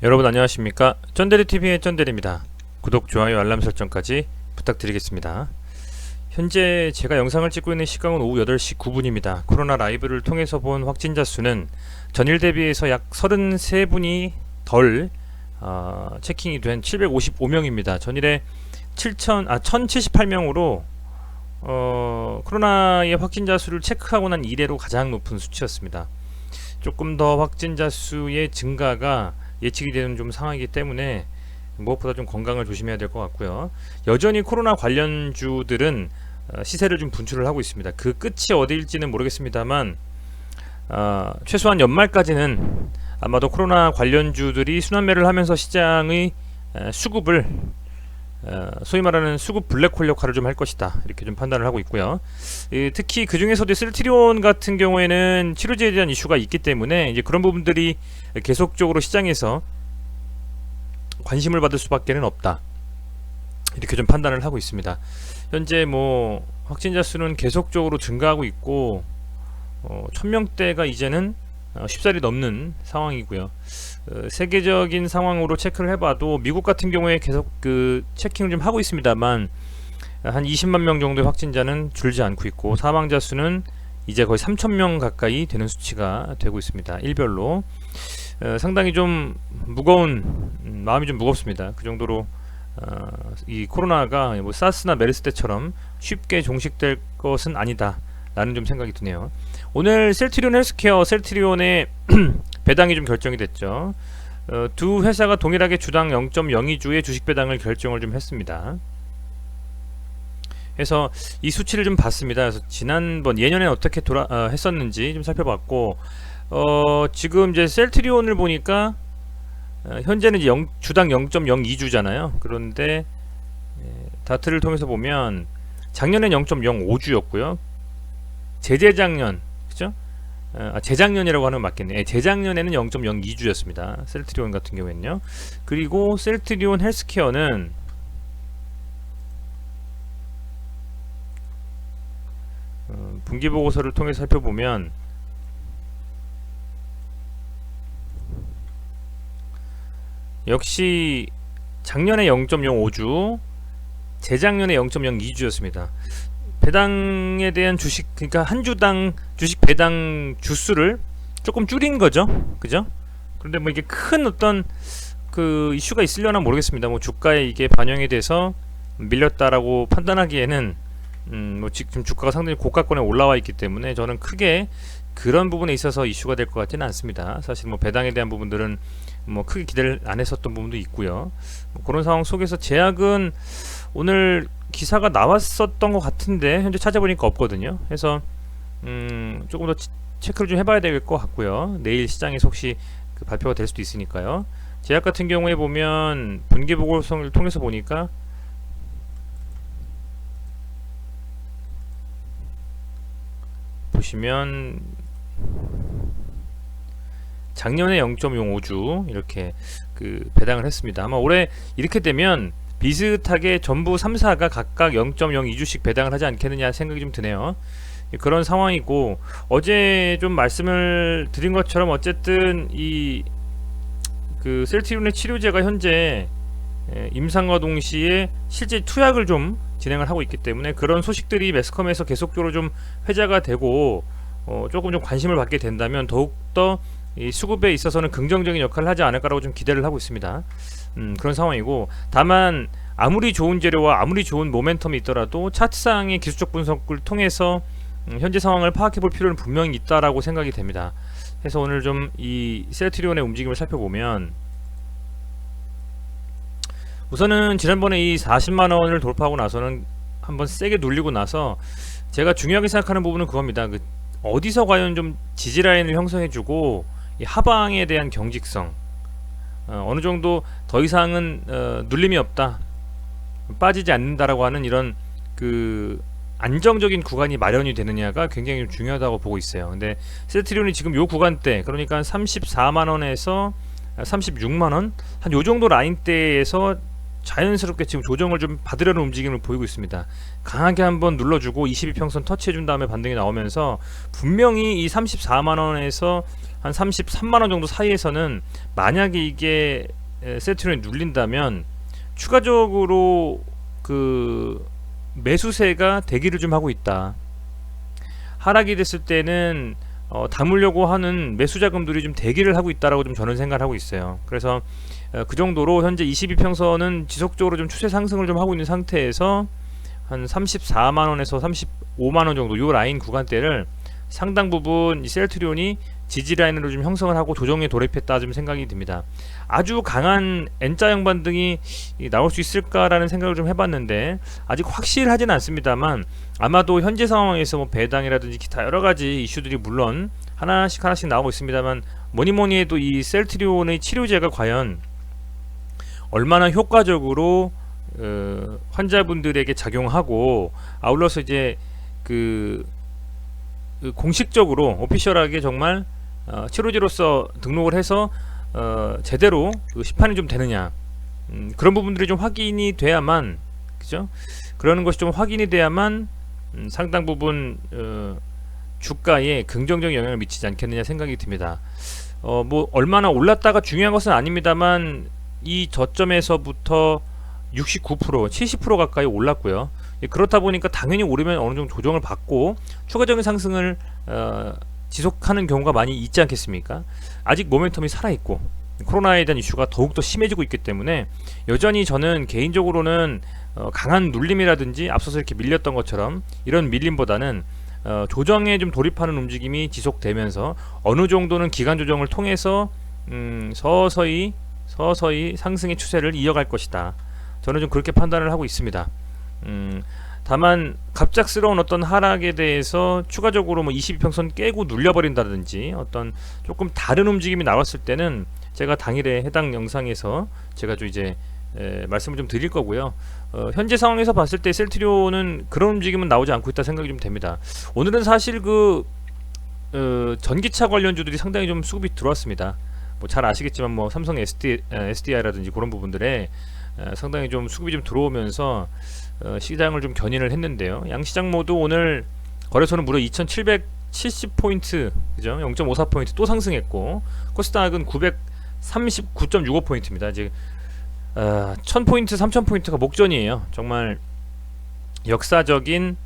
여러분 안녕하십니까? 쩐데리TV의 쩐데리입니다. 구독, 좋아요, 알람 설정까지 부탁드리겠습니다. 현재 제가 영상을 찍고 있는 시각은 오후 8시 9분입니다. 코로나 라이브를 통해서 본 확진자 수는 전일 대비해서 약 33분이 덜 체킹이 된 755명입니다. 전일에 1078명으로 코로나의 확진자 수를 체크하고 난 이래로 가장 높은 수치였습니다. 조금 더 확진자 수의 증가가 예측이 되는 좀 상황이기 때문에 무엇보다 좀 건강을 조심해야 될 것 같고요. 여전히 코로나 관련주들은 시세를 좀 분출을 하고 있습니다. 그 끝이 어디일지는 모르겠습니다만 최소한 연말까지는 아마도 코로나 관련주들이 순환매를 하면서 시장의 수급을 소위 말하는 수급 블랙홀 역할을 좀 할 것이다, 이렇게 좀 판단을 하고 있고요. 특히 그 중에서도 셀트리온 같은 경우에는 치료제에 대한 이슈가 있기 때문에 이제 그런 부분들이 계속적으로 시장에서 관심을 받을 수밖에는 없다, 이렇게 좀 판단을 하고 있습니다. 현재 뭐 확진자 수는 계속적으로 증가하고 있고 1000명대가 이제는 쉽사리 넘는 상황이고요. 세계적인 상황으로 체크를 해봐도 미국 같은 경우에 계속 그 체킹을 좀 하고 있습니다만 한 20만 명 정도의 확진자는 줄지 않고 있고 사망자 수는 이제 거의 3,000명 가까이 되는 수치가 되고 있습니다. 일별로 상당히 좀 무거운 마음이 좀 무겁습니다. 그 정도로 이 코로나가 뭐 사스나 메르스 때처럼 쉽게 종식될 것은 아니다 라는 좀 생각이 드네요. 오늘 셀트리온 헬스케어, 셀트리온의 배당이 좀 결정이 됐죠. 두 회사가 동일하게 주당 0.02주의 주식 배당을 결정을 좀 했습니다. 그래서 이 수치를 좀 봤습니다. 그래서 지난번 예년에 어떻게 했었는지 좀 살펴봤고 지금 이제 셀트리온을 보니까 현재는 이제 주당 0.02주잖아요. 그런데 다트를 통해서 보면 작년엔 0.05주였고요. 재작년, 그죠? 재작년이라고 하는 건 맞겠네. 재작년에는 0.02주였습니다. 셀트리온 같은 경우에는요. 그리고 셀트리온 헬스케어는 분기보고서를 통해서 살펴보면 역시 작년에 0.05주, 재작년에 0.02주였습니다. 배당에 대한 주식, 그러니까 한 주당 주식 배당 주수를 조금 줄인 거죠, 그죠? 그런데 뭐 이게 큰 어떤 그 이슈가 있으려나 모르겠습니다. 뭐 주가에 이게 반영이 돼서 밀렸다라고 판단하기에는 뭐 지금 주가가 상당히 고가권에 올라와 있기 때문에 저는 크게 그런 부분에 있어서 이슈가 될 것 같지는 않습니다. 사실 뭐 배당에 대한 부분들은 뭐 크게 기대를 안 했었던 부분도 있고요. 뭐 그런 상황 속에서 제약은 오늘 기사가 나왔었던 것 같은데 현재 찾아보니까 없거든요. 그래서 조금 더 체크를 좀 해봐야 될 것 같고요. 내일 시장에서 혹시 그 발표가 될 수도 있으니까요. 제약 같은 경우에 보면 분기보고서를 통해서 보니까 보시면 작년에 0.05주 이렇게 그 배당을 했습니다. 아마 올해 이렇게 되면 비슷하게 전부 3사가 각각 0.02주씩 배당을 하지 않겠느냐 생각이 좀 드네요. 그런 상황이고, 어제 좀 말씀을 드린 것처럼 어쨌든 이 그 셀트리온의 치료제가 현재 임상과 동시에 실제 투약을 좀 진행을 하고 있기 때문에 그런 소식들이 매스컴에서 계속적으로 좀 회자가 되고 조금 좀 관심을 받게 된다면 더욱더 이 수급에 있어서는 긍정적인 역할을 하지 않을까라고 좀 기대를 하고 있습니다. 그런 상황이고, 다만 아무리 좋은 재료와 아무리 좋은 모멘텀이 있더라도 차트상의 기술적 분석을 통해서 현재 상황을 파악해 볼 필요는 분명히 있다라고 생각이 됩니다. 그래서 오늘 좀 이 셀트리온의 움직임을 살펴보면 우선은 지난번에 이 40만원을 돌파하고 나서는 한번 세게 눌리고 나서 제가 중요하게 생각하는 부분은 그겁니다. 그 어디서 과연 좀 지지라인을 형성해주고 이 하방에 대한 경직성, 어느 정도 더 이상은 눌림이 없다, 빠지지 않는다라고 하는 이런 그 안정적인 구간이 마련이 되느냐가 굉장히 좀 중요하다고 보고 있어요. 근데 셀트리온이 지금 요 구간대, 그러니까 34만원에서 36만원 한 요정도 라인대에서 자연스럽게 지금 조정을 좀 받으려는 움직임을 보이고 있습니다. 강하게 한번 눌러주고 22평선 터치해준 다음에 반등이 나오면서 분명히 이 34만원에서 한 33만원 정도 사이에서는 만약에 이게 세트론이 눌린다면 추가적으로 그 매수세가 대기를 좀 하고 있다. 하락이 됐을 때는 담으려고 하는 매수 자금들이 좀 대기를 하고 있다라고 좀 저는 생각을 하고 있어요. 그래서 그 정도로 현재 22평선은 지속적으로 좀 추세 상승을 좀 하고 있는 상태에서 한 34만원에서 35만원 정도 요 라인 구간대를 상당 부분 이 셀트리온이 지지 라인으로 좀 형성을 하고 조정에 돌입했다 좀 생각이 듭니다. 아주 강한 N자형 반등이 나올 수 있을까라는 생각을 좀 해봤는데 아직 확실하진 않습니다만 아마도 현재 상황에서 뭐 배당이라든지 기타 여러가지 이슈들이 물론 하나씩 나오고 있습니다만 뭐니뭐니 해도 이 셀트리온의 치료제가 과연 얼마나 효과적으로 환자분들에게 작용하고 아울러서 이제 그 공식적으로 오피셜하게 정말 치료제로서 등록을 해서 제대로 그 시판이 좀 되느냐 그런 부분들이 좀 확인이 돼야만 그죠? 그러는 것이 좀 확인이 돼야만 상당 부분 주가에 긍정적 영향을 미치지 않겠느냐 생각이 듭니다. 뭐 얼마나 올랐다가 중요한 것은 아닙니다만 이 저점에서부터 69% 70% 가까이 올랐고요. 그렇다 보니까 당연히 오르면 어느 정도 조정을 받고 추가적인 상승을 지속하는 경우가 많이 있지 않겠습니까? 아직 모멘텀이 살아있고 코로나에 대한 이슈가 더욱더 심해지고 있기 때문에 여전히 저는 개인적으로는 강한 눌림이라든지 앞서서 이렇게 밀렸던 것처럼 이런 밀림보다는 조정에 좀 돌입하는 움직임이 지속되면서 어느 정도는 기간 조정을 통해서 서서히 상승의 추세를 이어갈 것이다. 저는 좀 그렇게 판단을 하고 있습니다. 다만 갑작스러운 어떤 하락에 대해서 추가적으로 뭐 22평선 깨고 눌려버린다든지 어떤 조금 다른 움직임이 나왔을 때는 제가 당일에 해당 영상에서 제가 좀 이제 말씀을 좀 드릴 거고요. 현재 상황에서 봤을 때 셀트리온은 그런 움직임은 나오지 않고 있다 생각이 좀 됩니다. 오늘은 사실 그 전기차 관련주들이 상당히 좀 수급이 들어왔습니다. 뭐 잘 아시겠지만 뭐 삼성 SDI라든지 그런 부분들에 상당히 좀 수급이 좀 들어오면서 시장을 좀 견인을 했는데요. 양시장 모두 오늘 거래소는 무려 2770포인트 그죠? 0.54포인트 또 상승했고 코스닥은 939.65포인트입니다. 이제 1000포인트 3000포인트가 목전이에요. 정말 역사적인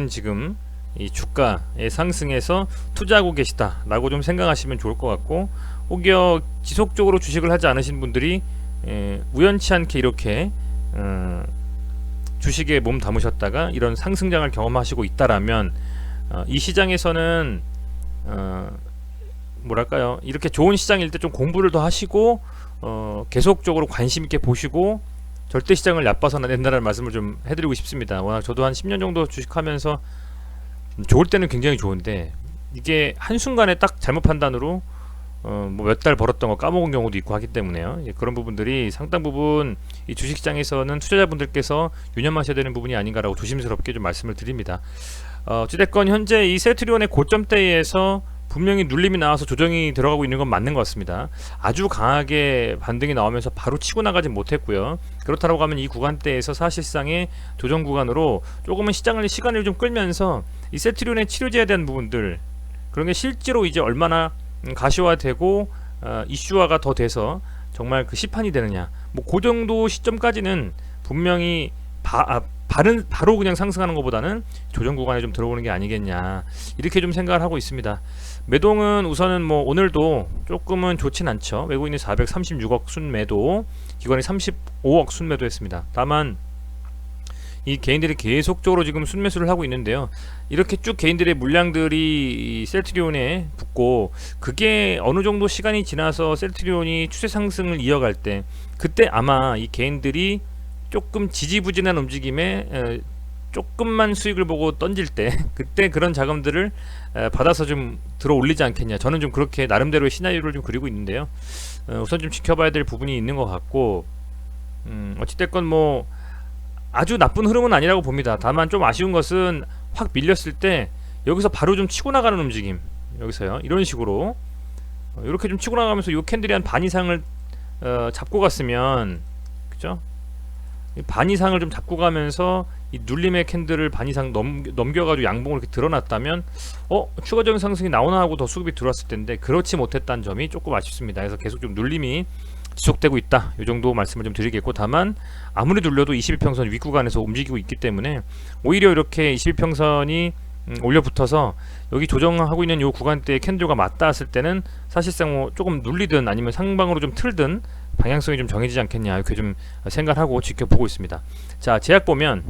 지금 이 주가의 상승에서 투자하고 계시다 라고 좀 생각하시면 좋을 것 같고 혹여 지속적으로 주식을 하지 않으신 분들이 우연치 않게 이렇게 주식에 몸 담으셨다가 이런 상승장을 경험하시고 있다라면 이 시장에서는 뭐랄까요, 이렇게 좋은 시장일 때 좀 공부를 더 하시고 계속적으로 관심 있게 보시고 절대 시장을 나빠서는 안 된다는 말씀을 좀 해드리고 싶습니다. 워낙 저도 한 10년 정도 주식하면서 좋을 때는 굉장히 좋은데 이게 한순간에 딱 잘못 판단으로 뭐 몇 달 벌었던 거 까먹은 경우도 있고 하기 때문에요. 그런 부분들이 상당 부분 이 주식시장에서는 투자자분들께서 유념하셔야 되는 부분이 아닌가라고 조심스럽게 좀 말씀을 드립니다. 어찌됐건 현재 이 셀트리온의 고점대에서 분명히 눌림이 나와서 조정이 들어가고 있는 건 맞는 것 같습니다. 아주 강하게 반등이 나오면서 바로 치고 나가진 못했고요. 그렇다고 하면 이 구간대에서 사실상의 조정 구간으로 조금은 시간을 좀 끌면서 이 셀트리온의 치료제에 대한 부분들 그런 게 실제로 이제 얼마나 가시화되고 이슈화가 더 돼서 정말 그 시판이 되느냐 뭐 그 정도 시점까지는 분명히 바로 그냥 상승하는 것보다는 조정 구간에 좀 들어오는 게 아니겠냐 이렇게 좀 생각을 하고 있습니다. 매동은 우선은 뭐 오늘도 조금은 좋진 않죠. 외국인이 436억 순매도, 기관이 35억 순매도 했습니다. 다만 이 개인들이 계속적으로 지금 순매수를 하고 있는데요. 이렇게 쭉 개인들의 물량들이 셀트리온에 붙고 그게 어느 정도 시간이 지나서 셀트리온이 추세 상승을 이어갈 때 그때 아마 이 개인들이 조금 지지부진한 움직임에 조금만 수익을 보고 던질 때 그때 그런 자금들을 받아서 좀 들어 올리지 않겠냐. 저는 좀 그렇게 나름대로의 시나리오를 좀 그리고 있는데요. 우선 좀 지켜봐야 될 부분이 있는 것 같고 어찌됐건 뭐 아주 나쁜 흐름은 아니라고 봅니다. 다만 좀 아쉬운 것은 확 밀렸을 때 여기서 바로 좀 치고 나가는 움직임, 여기서요 이런 식으로 이렇게 좀 치고 나가면서 요 캔들이 한 반 이상을 잡고 갔으면 그죠? 반 이상을 좀 잡고 가면서 이 눌림의 캔들을 반 이상 넘겨가지고 양봉을 이렇게 드러났다면 추가적인 상승이 나오나 하고 더 수급이 들어왔을 텐데 그렇지 못했다는 점이 조금 아쉽습니다. 그래서 계속 좀 눌림이 지속되고 있다, 이 정도 말씀을 좀 드리겠고, 다만 아무리 눌려도 21평선 윗구간에서 움직이고 있기 때문에 오히려 이렇게 21평선이 올려붙어서 여기 조정하고 있는 요 구간대의 캔들과 맞닿았을 때는 사실상 뭐 조금 눌리든 아니면 상방으로 좀 틀든 방향성이 좀 정해지지 않겠냐, 이렇게 좀 생각하고 지켜보고 있습니다. 자, 제약 보면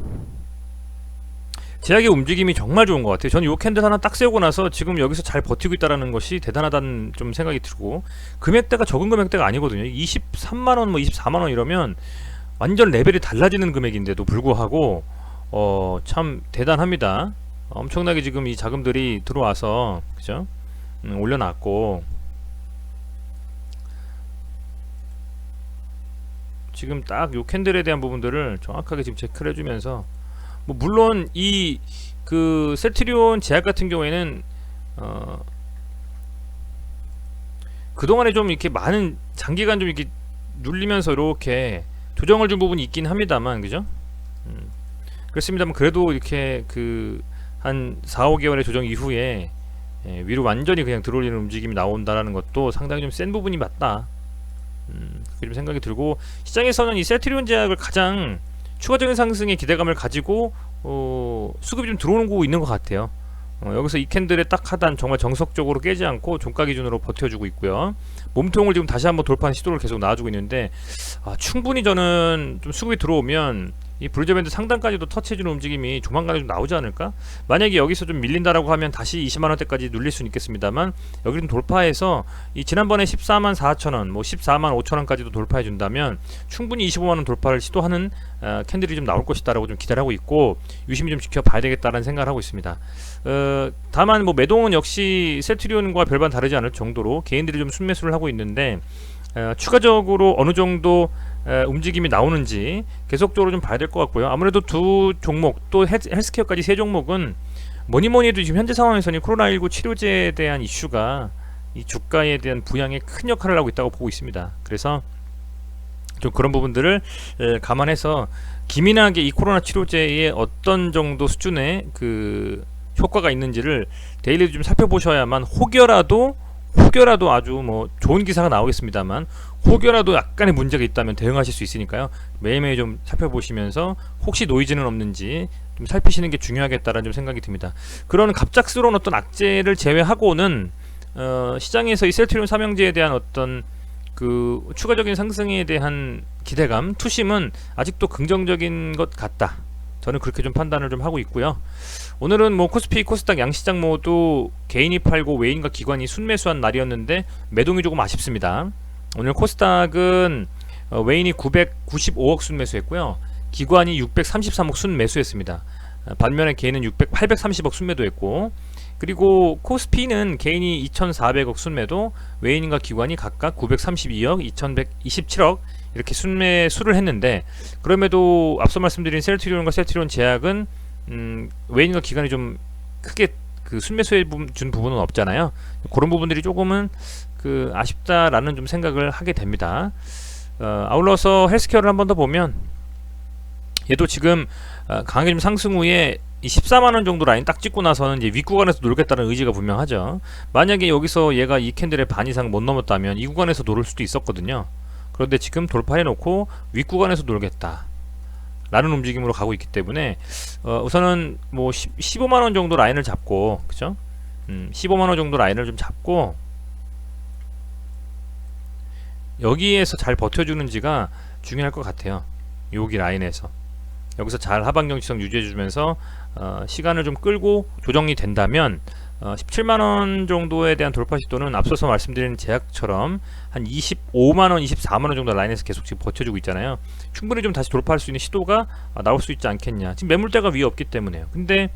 제약의 움직임이 정말 좋은 것 같아요. 저는 요 캔들 하나 딱 세우고 나서 지금 여기서 잘 버티고 있다는 것이 대단하다는 좀 생각이 들고, 금액대가 적은 금액대가 아니거든요. 23만원 뭐 24만원 이러면 완전 레벨이 달라지는 금액인데도 불구하고 참 대단합니다. 엄청나게 지금 이 자금들이 들어와서, 그죠? 올려놨고, 지금 딱 요 캔들에 대한 부분들을 정확하게 지금 체크를 해주면서, 뭐 물론 이 그 셀트리온 제약 같은 경우에는 그동안에 좀 이렇게 많은 장기간 좀 이렇게 눌리면서 이렇게 조정을 준 부분이 있긴 합니다만, 그죠? 그렇습니다만 그래도 이렇게 그 한 4, 5개월의 조정 이후에 위로 완전히 그냥 들어올리는 움직임이 나온다라는 것도 상당히 좀 센 부분이 맞다, 그렇게 좀 생각이 들고, 시장에서는 이 셀트리온 제약을 가장 추가적인 상승의 기대감을 가지고 수급이 좀 들어오고 있는 것 같아요. 여기서 이 캔들의 딱 하단 정말 정석적으로 깨지 않고 종가 기준으로 버텨주고 있고요. 몸통을 지금 다시 한번 돌파하는 시도를 계속 나와주고 있는데, 충분히 저는 좀 수급이 들어오면 이 브루저밴드 상단까지도 터치해주는 움직임이 조만간에 좀 나오지 않을까? 만약에 여기서 좀 밀린다라고 하면 다시 20만원대까지 눌릴 수는 있겠습니다만, 여기를 좀 돌파해서 이 지난번에 14만 4천원 뭐 14만 5천원까지도 돌파해 준다면 충분히 25만원 돌파를 시도하는 캔들이 좀 나올 것이다 라고 좀 기대를 하고 있고, 유심히 좀 지켜봐야 되겠다라는 생각을 하고 있습니다. 다만 뭐 매동은 역시 셀트리온과 별반 다르지 않을 정도로 개인들이 좀 순매수를 하고 있는데, 추가적으로 어느 정도 움직임이 나오는지 계속적으로 좀 봐야 될 것 같고요. 아무래도 두 종목 또 헬스케어까지 세 종목은 뭐니뭐니 해도 지금 현재 상황에서는 코로나19 치료제에 대한 이슈가 이 주가에 대한 부양에 큰 역할을 하고 있다고 보고 있습니다. 그래서 좀 그런 부분들을 감안해서 기민하게 이 코로나 치료제에 어떤 정도 수준의 그 효과가 있는지를 데일리로 좀 살펴보셔야만, 혹여라도 아주 뭐 좋은 기사가 나오겠습니다만 혹여라도 약간의 문제가 있다면 대응하실 수 있으니까요. 매일매일 좀 살펴보시면서 혹시 노이즈는 없는지 좀 살피시는 게 중요하겠다라는 좀 생각이 듭니다. 그런 갑작스러운 어떤 악재를 제외하고는 시장에서 이 셀트리온 삼형제에 대한 어떤 그 추가적인 상승에 대한 기대감, 투심은 아직도 긍정적인 것 같다, 저는 그렇게 좀 판단을 좀 하고 있고요. 오늘은 뭐 코스피, 코스닥 양시장 모두 개인이 팔고 외인과 기관이 순매수한 날이었는데 매동이 조금 아쉽습니다. 오늘 코스닥은 외인이 995억 순매수했고요, 기관이 633억 순매수했습니다. 반면에 개인은 830억 순매도했고, 그리고 코스피는 개인이 2400억 순매도, 외인과 기관이 각각 932억, 2127억 이렇게 순매수를 했는데, 그럼에도 앞서 말씀드린 셀트리온과 셀트리온 제약은 외인과 기관이 좀 크게 그 순매수해 준 부분은 없잖아요. 그런 부분들이 조금은 그 아쉽다라는 좀 생각을 하게 됩니다. 아울러서 헬스케어를 한 번 더 보면 얘도 지금 강하게 좀 상승 후에 이 14만원 정도 라인 딱 찍고 나서는 이제 윗구간에서 놀겠다는 의지가 분명하죠. 만약에 여기서 얘가 이 캔들의 반 이상 못 넘었다면 이 구간에서 노를 수도 있었거든요. 그런데 지금 돌파해 놓고 윗구간에서 놀겠다 라는 움직임으로 가고 있기 때문에 우선은 뭐 15만원 정도 라인을 잡고, 그죠? 15만원 정도 라인을 좀 잡고 여기에서 잘 버텨주는지가 중요할 것 같아요. 여기 라인에서 여기서 잘 하방정지성 유지해주면서 시간을 좀 끌고 조정이 된다면 17만원 정도에 대한 돌파 시도는 앞서서 말씀드린 제약처럼 한 25만원, 24만원 정도 라인에서 계속 지금 버텨주고 있잖아요. 충분히 좀 다시 돌파할 수 있는 시도가 나올 수 있지 않겠냐. 지금 매물대가 위에 없기 때문에요. 근데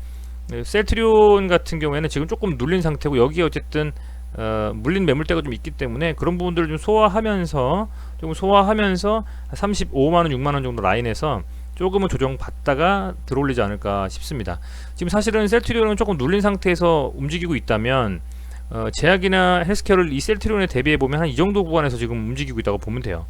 셀트리온 같은 경우에는 지금 조금 눌린 상태고, 여기에 어쨌든 물린 매물대가 좀 있기 때문에 그런 부분들을 좀 소화하면서 35만원, 6만원 정도 라인에서 조금은 조정받다가 들어올리지 않을까 싶습니다. 지금 사실은 셀트리온은 조금 눌린 상태에서 움직이고 있다면 제약이나 헬스케어를 이 셀트리온에 대비해 보면 한 이 정도 구간에서 지금 움직이고 있다고 보면 돼요.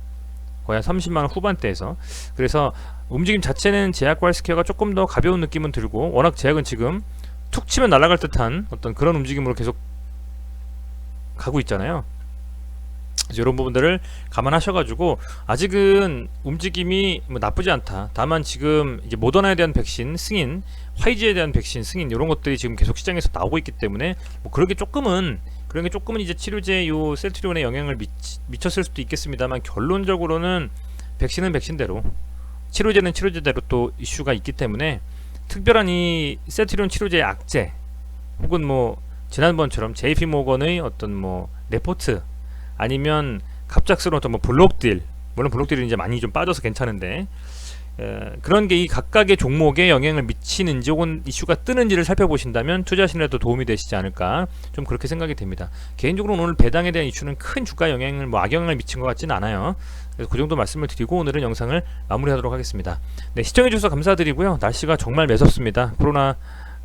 거의 한 30만원 후반대에서. 그래서 움직임 자체는 제약과 헬스케어가 조금 더 가벼운 느낌은 들고, 워낙 제약은 지금 툭 치면 날아갈 듯한 어떤 그런 움직임으로 계속 가고 있잖아요. 그래서 이런 부분들을 감안하셔가지고 아직은 움직임이 뭐 나쁘지 않다. 다만 지금 이제 모더나에 대한 백신 승인, 화이자에 대한 백신 승인, 이런 것들이 지금 계속 시장에서 나오고 있기 때문에 뭐 그런 게 조금은 이제 치료제 요 셀트리온에 영향을 미쳤을 수도 있겠습니다만, 결론적으로는 백신은 백신대로, 치료제는 치료제대로 또 이슈가 있기 때문에, 특별한 이 셀트리온 치료제의 악재, 혹은 뭐 지난번처럼 JP 모건의 어떤 뭐 레포트, 아니면 갑작스러운 어떤 뭐 블록딜, 물론 블록딜이 이제 많이 좀 빠져서 괜찮은데, 그런 게 이 각각의 종목에 영향을 미치는지 혹은 이슈가 뜨는지를 살펴보신다면 투자하시는데도 도움이 되시지 않을까, 좀 그렇게 생각이 됩니다. 개인적으로 오늘 배당에 대한 이슈는 큰 주가 영향을 뭐 악영향을 미친 것 같지는 않아요. 그래서 그 정도 말씀을 드리고 오늘은 영상을 마무리하도록 하겠습니다. 네, 시청해주셔서 감사드리고요. 날씨가 정말 매섭습니다. 코로나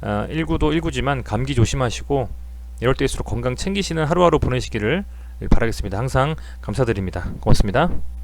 19도 19지만 감기 조심하시고 이럴 때일수록 건강 챙기시는 하루하루 보내시기를 바라겠습니다. 항상 감사드립니다. 고맙습니다.